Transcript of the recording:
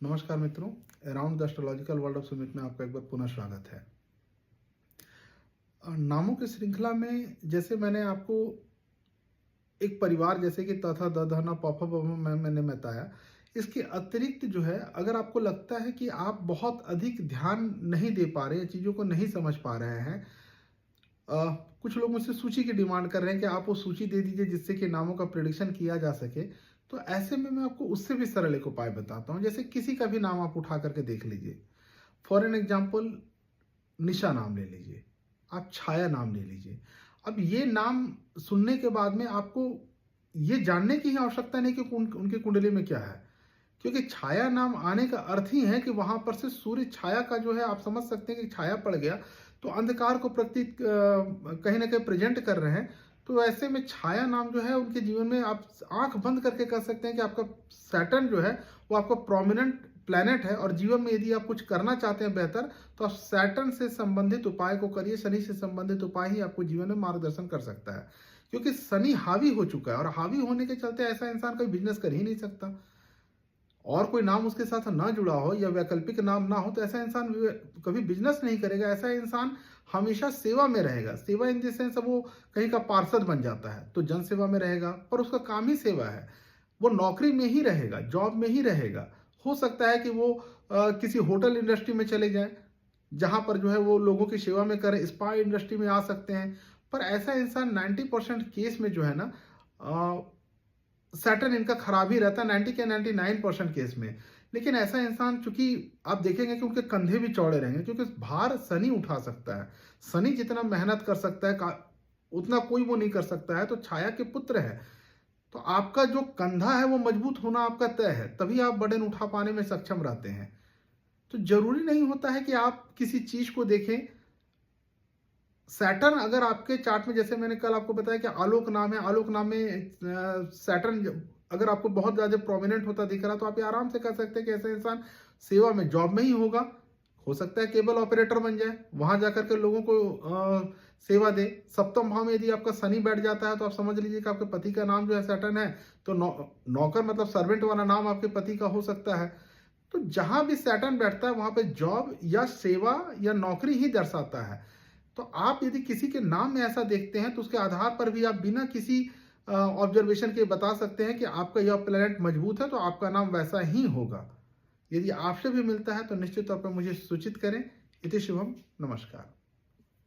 नमस्कार मित्रों, around the astrological world of Sumit में आपका एक बार पुनः स्वागत है। नामों की श्रृंखला में जैसे मैंने आपको एक परिवार जैसे कि त थ द ध न प फ ब भ मैंने बताया। इसके अतिरिक्त जो है, अगर आपको लगता है कि आप बहुत अधिक ध्यान नहीं दे पा रहे हैं, चीज़ों को नहीं समझ पा रहे हैं, कुछ लोग मुझसे सूची की डिमांड कर रहे हैं कि आप वो सूची दे दीजिए जिससे कि नामों का प्रेडिक्शन किया जा सके। तो ऐसे में मैं आपको उससे भी सरल एक उपाय बताता हूँ। जैसे किसी का भी नाम आप उठा करके देख लीजिए। फॉर एन एग्जाम्पल, निशा नाम ले लीजिए, आप छाया नाम ले लीजिए। अब ये नाम सुनने के बाद में आपको ये जानने की ही आवश्यकता नहीं कि उनकी कुंडली में क्या है, क्योंकि छाया नाम आने का अर्थ ही है कि वहां पर से सूर्य छाया का जो है, आप समझ सकते हैं कि छाया पड़ गया तो अंधकार को प्रतीक कहीं ना कहीं प्रेजेंट कर रहे हैं। तो ऐसे में छाया नाम जो है उनके जीवन में, आप आंख बंद करके कह सकते हैं कि आपका सैटर्न जो है वो आपका प्रोमिनेंट प्लैनेट है। और जीवन में यदि आप कुछ करना चाहते हैं बेहतर, तो आप सैटर्न से संबंधित उपाय को करिए। शनि से संबंधित उपाय ही आपको जीवन में मार्गदर्शन कर सकता है, क्योंकि शनि हावी हो चुका है और हावी होने के चलते ऐसा इंसान कोई बिजनेस कर ही नहीं सकता। और कोई नाम उसके साथ ना जुड़ा हो या वैकल्पिक नाम ना हो तो ऐसा इंसान कभी बिजनेस नहीं करेगा। ऐसा इंसान हमेशा सेवा में रहेगा। सेवा इन द सेंस वो कहीं का पार्षद बन जाता है तो जन सेवा में रहेगा, पर उसका काम ही सेवा है। वो नौकरी में ही रहेगा, जॉब में ही रहेगा। हो सकता है कि वो किसी होटल इंडस्ट्री में चले जाए, जहां पर जो है वो लोगों की सेवा में करे। स्पा इंडस्ट्री में आ सकते हैं। पर ऐसा इंसान 90% केस में जो है ना, सैटर्न इनका खराब ही रहता है 90 के 99% केस में। लेकिन ऐसा इंसान, चूंकि आप देखेंगे कि उनके कंधे भी चौड़े रहेंगे, क्योंकि भार शनि उठा सकता है। शनि जितना मेहनत कर सकता है उतना कोई वो नहीं कर सकता है। तो छाया के पुत्र है, तो आपका जो कंधा है वो मजबूत होना आपका तय है, तभी आप बर्डन उठा पाने में सक्षम रहते हैं। तो जरूरी नहीं होता है कि आप किसी चीज को देखें। सैटर्न अगर आपके चार्ट में, जैसे मैंने कल आपको बताया कि आलोक नाम है, आलोक नाम में सैटर्न अगर आपको बहुत ज्यादा प्रोमिनेंट होता दिख रहा, तो आप ये आराम से कह सकते हैं कि ऐसा इंसान सेवा में, जॉब में ही होगा। हो सकता है केबल ऑपरेटर बन जाए, वहां जाकर के लोगों को सेवा दे। सप्तम भाव में यदि आपका शनि बैठ जाता है तो आप समझ लीजिए कि आपके पति का नाम जो है सैटर्न है, तो नौकर मतलब सर्वेंट वाला नाम आपके पति का हो सकता है। तो जहां भी सैटर्न बैठता है वहां पे जॉब या सेवा या नौकरी ही दर्शाता है। तो आप यदि किसी के नाम में ऐसा देखते हैं तो उसके आधार पर भी आप बिना किसी ऑब्जर्वेशन के बता सकते हैं कि आपका यह प्लेनेट मजबूत है तो आपका नाम वैसा ही होगा। यदि आपसे भी मिलता है तो निश्चित तौर पर मुझे सूचित करें। इति शुभम, नमस्कार।